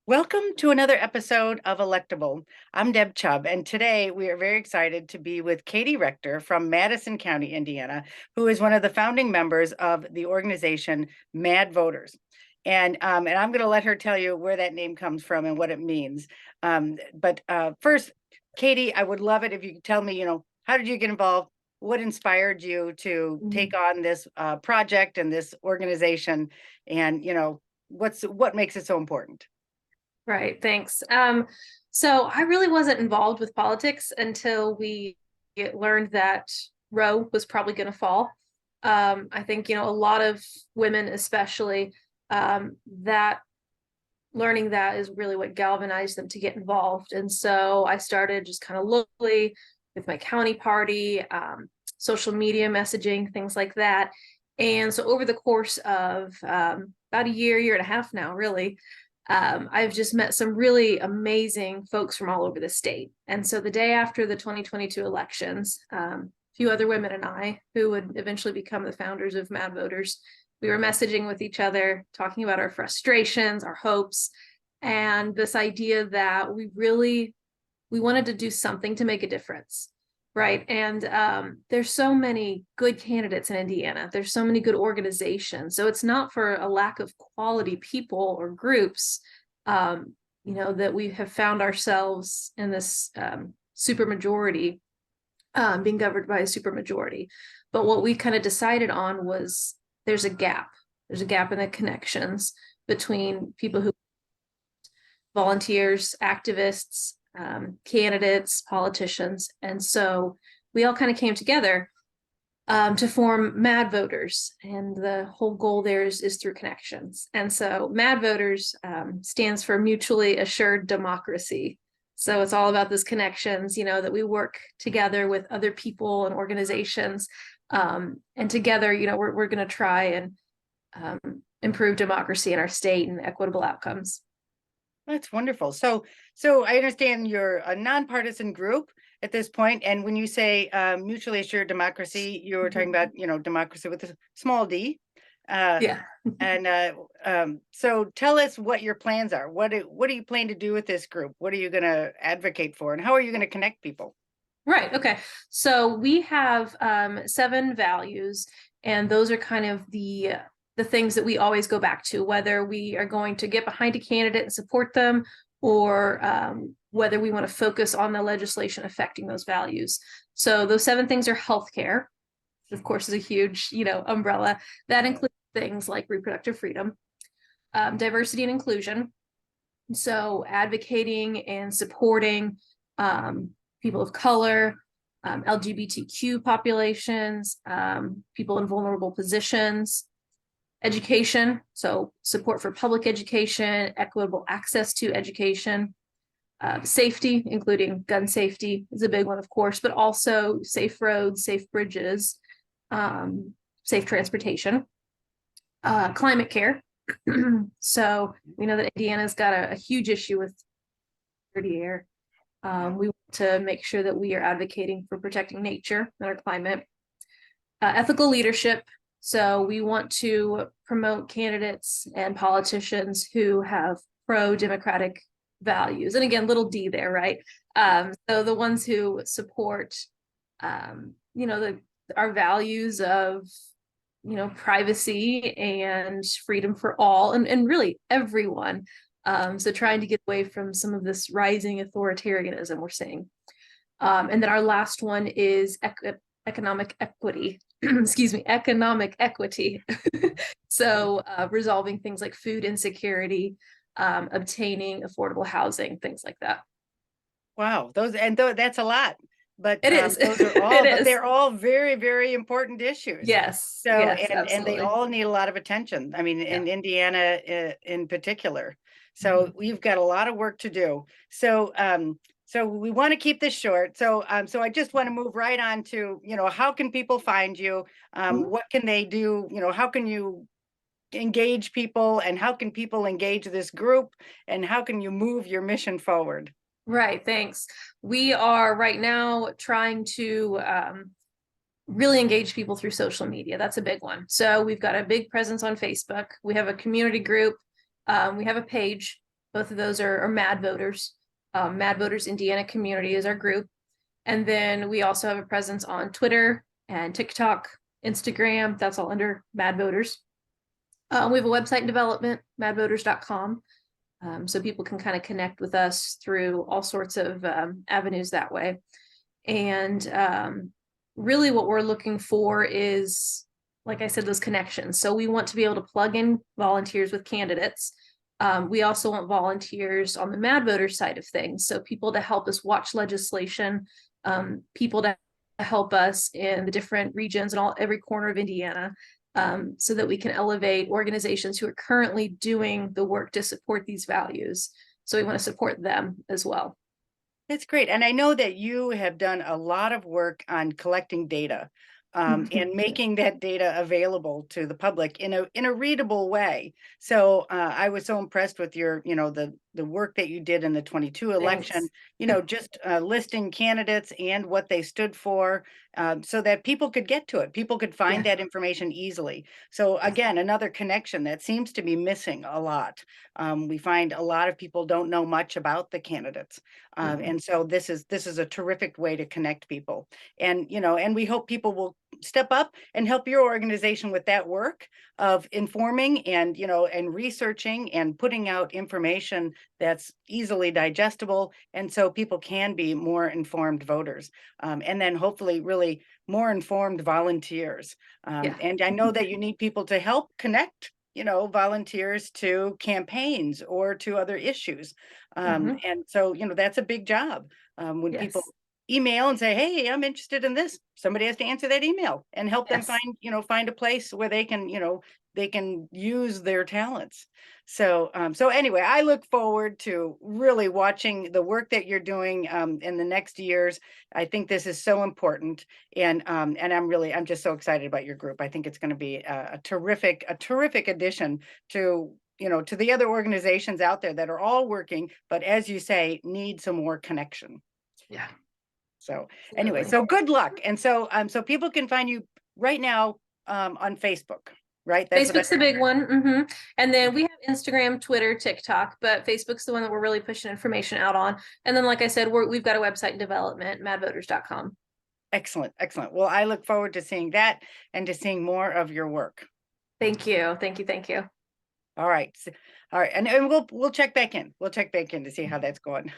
Welcome to another episode of Electable. I'm Deb Chubb, and today we are very excited to be with Katie Rector from Madison County, Indiana, who is one of the founding members of the organization MadVoters. And I'm going to let her tell you where that name comes from and what it means. But first, Katie, I would love it if you could tell me, how did you get involved? What inspired you to take on this project and this organization? And, what makes it so important? Right, thanks. So I really wasn't involved with politics until we learned that Roe was probably going to fall. I think, a lot of women, especially, that learning that is really what galvanized them to get involved. And so I started just kind of locally with my county party, social media messaging, things like that. And so over the course of about a year and a half now, really, I've just met some really amazing folks from all over the state. And so the day after the 2022 elections, a few other women and I, who would eventually become the founders of MadVoters, we were messaging with each other, talking about our frustrations, our hopes, and this idea that we wanted to do something to make a difference. Right. And there's so many good candidates in Indiana. There's so many good organizations. So it's not for a lack of quality people or groups, that we have found ourselves in this supermajority, being governed by a supermajority. But what we kind of decided on was there's a gap. There's a gap in the connections between people who volunteers, activists, candidates, politicians. And so we all kind of came together to form MadVoters. And the whole goal there is through connections. And so MadVoters stands for Mutually Assured Democracy. So it's all about those connections, that we work together with other people and organizations. And together, we're going to try and improve democracy in our state and equitable outcomes. That's wonderful. So I understand you're a nonpartisan group at this point, and when you say mutually assured democracy, you're talking about democracy with a small d. Yeah. And so tell us what your plans are. What do you plan to do with this group? What are you going to advocate for, and how are you going to connect people? Right. Okay. So we have 7 values, and those are kind of the things that we always go back to, whether we are going to get behind a candidate and support them, or whether we want to focus on the legislation affecting those values. So those 7 things are healthcare, which of course is a huge, umbrella. That includes things like reproductive freedom, diversity and inclusion. So advocating and supporting people of color, LGBTQ populations, people in vulnerable positions, education, so support for public education, equitable access to education, safety, including gun safety is a big one, of course, but also safe roads, safe bridges, safe transportation, climate care. So we know that Indiana's got a huge issue with dirty air. We want to make sure that we are advocating for protecting nature and our climate. Ethical leadership. So we want to promote candidates and politicians who have pro-democratic values. And again, little d there, right? So the ones who support, our values of, privacy and freedom for all, and really everyone. So trying to get away from some of this rising authoritarianism we're seeing. And then our last one is economic equity. Excuse me, economic equity. So resolving things like food insecurity, obtaining affordable housing, things like that. Wow, that's a lot. But It is. those are all, It but is. they're all very, very important issues. Yes. So, Yes, and they absolutely. all need a lot of attention. I mean, Yeah. in Indiana in particular. So Mhm. we've got a lot of work to do. So we want to keep this short. So I just want to move right on to, how can people find you? Mhm. What can they do? How can you engage people, and how can people engage this group, and how can you move your mission forward? Right. Thanks. We are right now trying to really engage people through social media. That's a big one. So we've got a big presence on Facebook. We have a community group. We have a page, Both of those are MadVoters. MadVoters Indiana Community is our group. And then we also have a presence on Twitter and TikTok, Instagram. That's all under MadVoters. We have a website in development, madvoters.com. So people can kind of connect with us through all sorts of avenues that way. And really what we're looking for is, like I said, those connections. So we want to be able to plug in volunteers with candidates. We also want volunteers on the MadVoters side of things. So people to help us watch legislation, people to help us in the different regions and every corner of Indiana, so that we can elevate organizations who are currently doing the work to support these values. So we want to support them as well. That's great. And I know that you have done a lot of work on collecting data and making that data available to the public in a readable way. So I was so impressed with your, the work that you did in the 22 election, Thanks. just listing candidates and what they stood for, so that people could get to it. People could find that information easily. So again, another connection that seems to be missing a lot. We find a lot of people don't know much about the candidates. And so this is a terrific way to connect people. And, and we hope people will step up and help your organization with that work of informing and, and researching and putting out information that's easily digestible. And so people can be more informed voters. And then hopefully really more informed volunteers. And I know that you need people to help connect volunteers to campaigns or to other issues. And so, that's a big job. When people email and say, hey, I'm interested in this, somebody has to answer that email and help them find a place where they can, they can use their talents. So, so anyway, I look forward to really watching the work that you're doing in the next years. I think this is so important, and I'm just so excited about your group. I think it's going to be a terrific addition to to the other organizations out there that are all working, but as you say, need some more connection. Yeah. So anyway, so good luck. And so so people can find you right now on Facebook, right? That's Facebook's the big one. And then we have Instagram, Twitter, TikTok, but Facebook's the one that we're really pushing information out on. And then, like I said, we've got a website in development, madvoters.com. Excellent. Excellent. Well, I look forward to seeing that and to seeing more of your work. Thank you. Thank you. Thank you. All right. All right. And we'll check back in. We'll check back in to see how that's going.